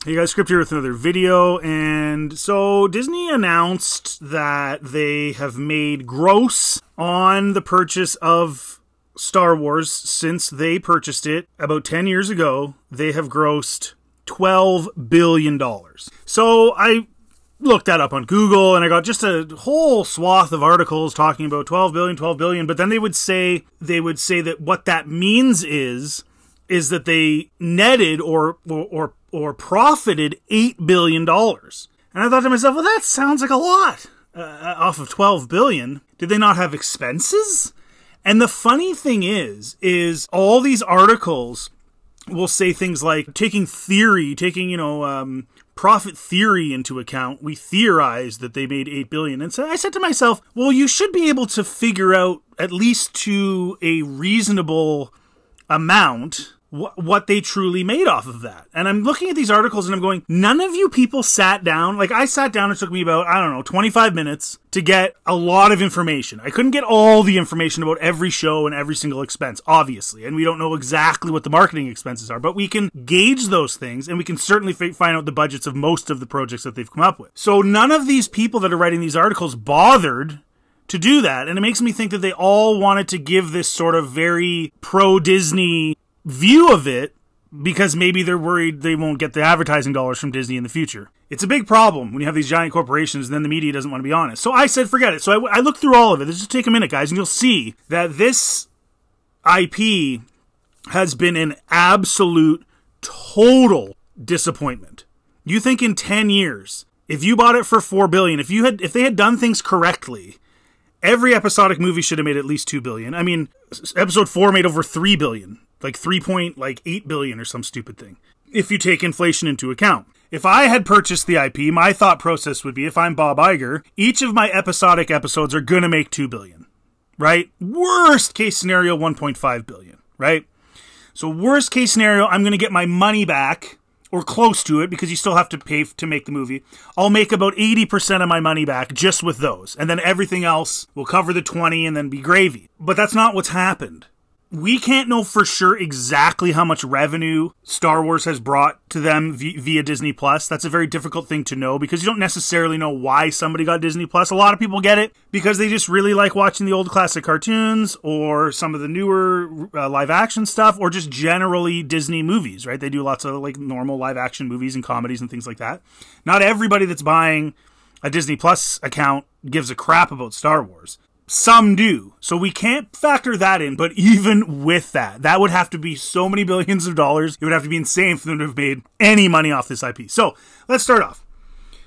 Hey guys, Script here with another video. And so Disney announced that they have made gross on the purchase of Star Wars since they purchased it about 10 years ago. They have grossed $12 billion. So I looked that up on Google and I got just a whole swath of articles talking about 12 billion, but then they would say that what that means is that they netted or profited $8 billion. And I thought to myself, well, that sounds like a lot off of 12 billion. Did they not have expenses? And the funny thing is all these articles will say things like taking profit theory into account, we theorized that they made $8 billion. And so I said to myself, well, you should be able to figure out at least to a reasonable amount what they truly made off of that. And I'm looking at these articles and I'm going, none of you people sat down. Like, I sat down, it took me about, 25 minutes to get a lot of information. I couldn't get all the information about every show and every single expense, obviously. And we don't know exactly what the marketing expenses are, but we can gauge those things and we can certainly find out the budgets of most of the projects that they've come up with. So none of these people that are writing these articles bothered to do that. And it makes me think that they all wanted to give this sort of very pro-Disney view of it because maybe they're worried they won't get the advertising dollars from Disney in the future. It's a big problem when you have these giant corporations and then the media doesn't want to be honest. So I said, forget it. So I looked through all of it. Just take a minute, guys, and you'll see that this IP has been an absolute total disappointment. You think in 10 years, if you bought it for $4 billion, if they had done things correctly, every episodic movie should have made at least $2 billion. I mean, episode 4 made over $3 billion. Like 3.8 billion or some stupid thing, if you take inflation into account. If I had purchased the IP, my thought process would be, if I'm Bob Iger, each of my episodic episodes are gonna make $2 billion, right? Worst case scenario, $1.5 billion, right? So worst case scenario, I'm gonna get my money back, or close to it, because you still have to pay to make the movie. I'll make about 80% of my money back just with those, and then everything else will cover the 20 and then be gravy. But that's not what's happened. We can't know for sure exactly how much revenue Star Wars has brought to them via Disney+. That's a very difficult thing to know because you don't necessarily know why somebody got Disney+. A lot of people get it because they just really like watching the old classic cartoons or some of the newer live-action stuff or just generally Disney movies, right? They do lots of like normal live-action movies and comedies and things like that. Not everybody that's buying a Disney+ account gives a crap about Star Wars. Some do. So we can't factor that in, but even with that would have to be so many billions of dollars. It would have to be insane for them to have made any money off this IP. So let's start off.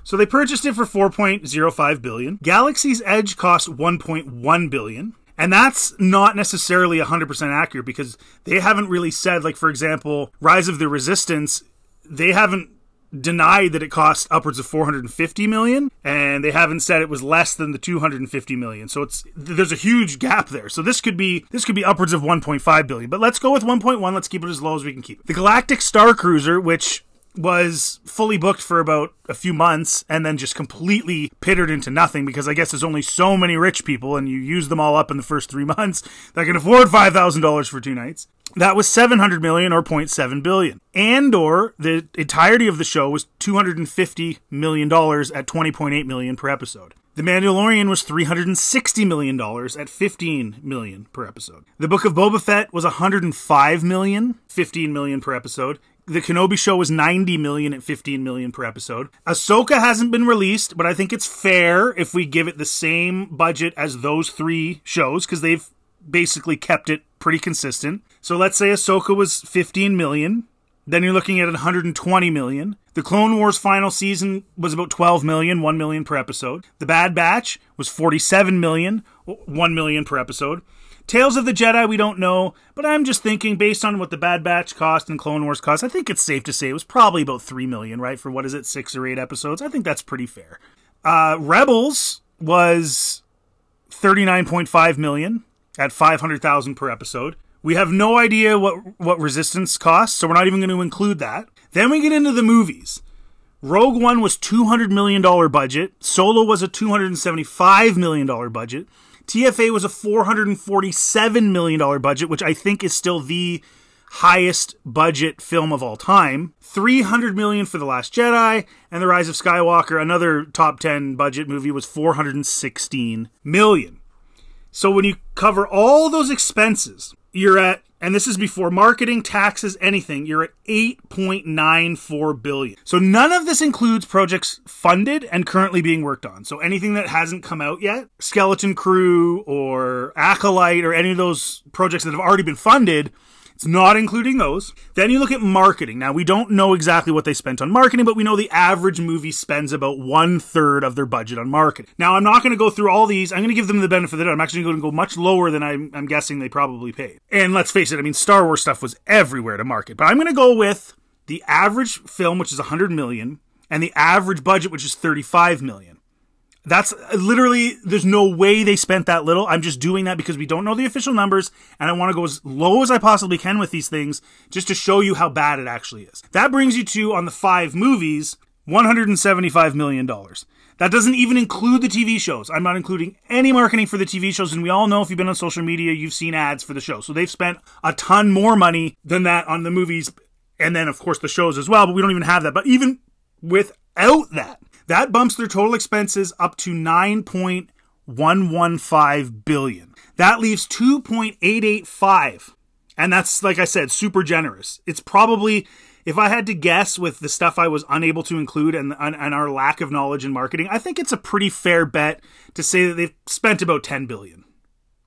So they purchased it for $4.05 billion. Galaxy's Edge cost $1.1 billion. And that's not necessarily 100% accurate because they haven't really said, like, for example, Rise of the Resistance, they haven't denied that it cost upwards of $450 million, and they haven't said it was less than the $250 million. So there's a huge gap there. So this could be upwards of $1.5 billion. But let's go with 1.1. Let's keep it as low as we can keep it. The Galactic Star Cruiser, which was fully booked for about a few months and then just completely pittered into nothing because I guess there's only so many rich people and you use them all up in the first 3 months that can afford $5,000 for 2 nights. That was $700 million or $0.7 billion. Andor, the entirety of the show was $250 million at $20.8 million per episode. The Mandalorian was $360 million at $15 million per episode. The Book of Boba Fett was $105 million, $15 million per episode. The Kenobi show was $90 million at $15 million per episode. Ahsoka hasn't been released, but I think it's fair if we give it the same budget as those 3 shows, because they've basically kept it pretty consistent. So let's say Ahsoka was $15 million. Then you're looking at $120 million. The Clone Wars final season was about $12 million, $1 million per episode. The Bad Batch was $47 million, $1 million per episode. Tales of the Jedi, we don't know, but I'm just thinking, based on what the Bad Batch cost and Clone Wars cost, I think it's safe to say it was probably about $3 million, right? For what is it, 6 or 8 episodes? I think that's pretty fair. Rebels was $39.5 million at $500,000 per episode. We have no idea what Resistance costs, so we're not even going to include that. Then we get into the movies. Rogue One was $200 million budget. Solo was a $275 million budget. TFA was a $447 million budget, which I think is still the highest budget film of all time. $300 million for The Last Jedi, and The Rise of Skywalker, another top 10 budget movie, was $416 million. So when you cover all those expenses, you're at, and this is before marketing, taxes, anything, you're at $8.94 billion. So none of this includes projects funded and currently being worked on. So anything that hasn't come out yet, Skeleton Crew or Acolyte or any of those projects that have already been funded, it's not including those. Then you look at marketing. Now, we don't know exactly what they spent on marketing, but we know the average movie spends about 1/3 of their budget on marketing. Now, I'm not going to go through all these. I'm going to give them the benefit of the doubt. I'm actually going to go much lower than I'm guessing they probably paid. And let's face it, I mean, Star Wars stuff was everywhere to market. But I'm going to go with the average film, which is $100 million, and the average budget, which is $35 million. That's literally, there's no way they spent that little. I'm just doing that because we don't know the official numbers, and I want to go as low as I possibly can with these things just to show you how bad it actually is. That brings you to, on the 5 movies, $175 million. That doesn't even include the TV shows. I'm not including any marketing for the TV shows, and we all know if you've been on social media, you've seen ads for the show. So they've spent a ton more money than that on the movies, and then, of course, the shows as well, but we don't even have that. But even without that, that bumps their total expenses up to $9.115 billion. That leaves $2.885. And that's, like I said, super generous. It's probably, if I had to guess with the stuff I was unable to include and our lack of knowledge in marketing, I think it's a pretty fair bet to say that they've spent about $10 billion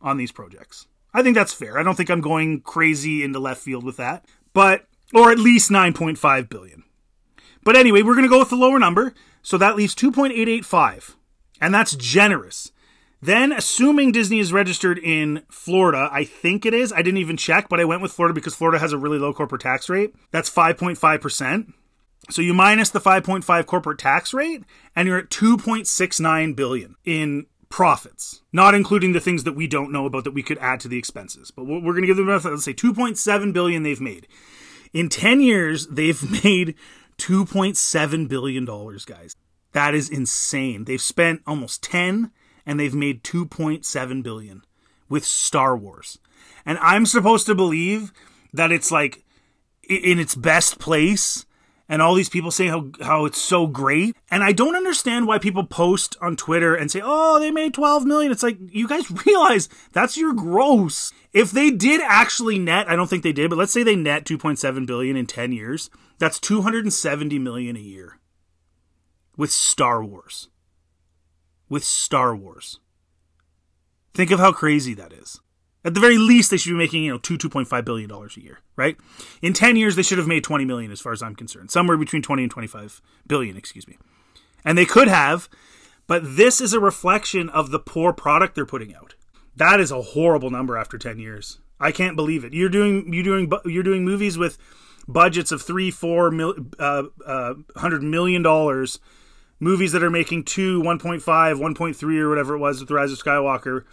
on these projects. I think that's fair. I don't think I'm going crazy into left field with that. But, or at least $9.5 billion. But anyway, we're going to go with the lower number. So that leaves 2.885, and that's generous. Then, assuming Disney is registered in Florida, I think it is. I didn't even check, but I went with Florida because Florida has a really low corporate tax rate. That's 5.5%. So you minus the 5.5 corporate tax rate, and you're at $2.69 billion in profits, not including the things that we don't know about that we could add to the expenses. But we're going to give them, let's say, $2.7 billion they've made. In 10 years, they've made $2.7 billion, guys. That is insane. They've spent almost 10 and they've made $2.7 billion with Star Wars. And I'm supposed to believe that it's like in its best place and all these people say how it's so great. And I don't understand why people post on Twitter and say, oh, they made $12 million. It's like, you guys realize that's your gross. If they did actually net, I don't think they did, but let's say they net $2.7 billion in 10 years. That's $270 million a year with Star Wars. With Star Wars. Think of how crazy that is. At the very least, they should be making, $2.5 billion a year, right? In 10 years, they should have made $20 million as far as I'm concerned. Somewhere between 20 and 25 billion, excuse me. And they could have, but this is a reflection of the poor product they're putting out. That is a horrible number after 10 years. I can't believe it. You're doing movies with budgets of $100 million, movies that are making 1.5, 1.3 or whatever it was with The Rise of Skywalker,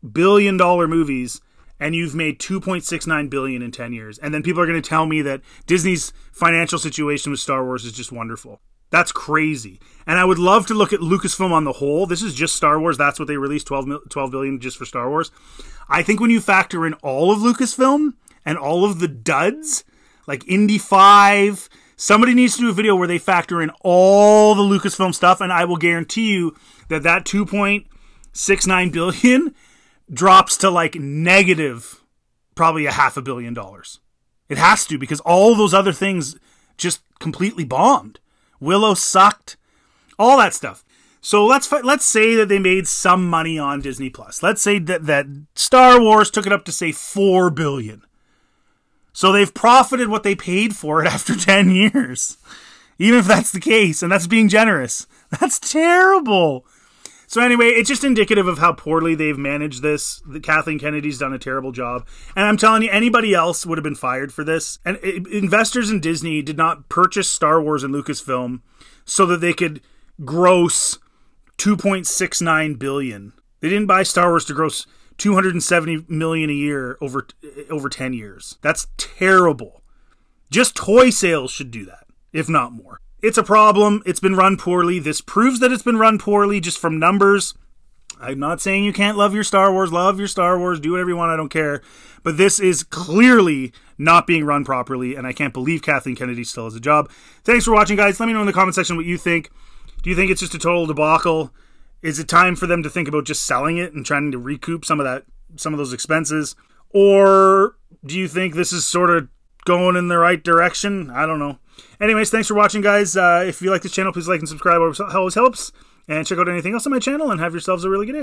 billion-dollar movies, and you've made $2.69 billion in 10 years. And then people are going to tell me that Disney's financial situation with Star Wars is just wonderful. That's crazy. And I would love to look at Lucasfilm on the whole. This is just Star Wars. That's what they released, $12 billion just for Star Wars. I think when you factor in all of Lucasfilm and all of the duds, like Indy 5, somebody needs to do a video where they factor in all the Lucasfilm stuff, and I will guarantee you that $2.69 billion drops to like negative probably $500 million. It has to, because all those other things just completely bombed. Willow sucked, all that stuff. So let's say that they made some money on Disney Plus. Let's say that Star Wars took it up to say $4 billion. So they've profited what they paid for it after 10 years. Even if that's the case, and that's being generous. That's terrible. So anyway, it's just indicative of how poorly they've managed this. Kathleen Kennedy's done a terrible job. And I'm telling you, anybody else would have been fired for this. And investors in Disney did not purchase Star Wars and Lucasfilm so that they could gross $2.69 billion. They didn't buy Star Wars to gross $270 million a year over 10 years. That's terrible. Just toy sales should do that, if not more. It's a problem. It's been run poorly. This proves that it's been run poorly just from numbers. I'm not saying you can't love your Star Wars, do whatever you want, I don't care. But this is clearly not being run properly, and I can't believe Kathleen Kennedy still has a job. Thanks for watching, guys. Let me know in the comment section what you think. Do you think it's just a total debacle? Is it time for them to think about just selling it and trying to recoup some of those expenses? Or do you think this is sort of going in the right direction? I don't know. Anyways, thanks for watching, guys. If you like this channel, please like and subscribe. It always helps. And check out anything else on my channel, and have yourselves a really good day.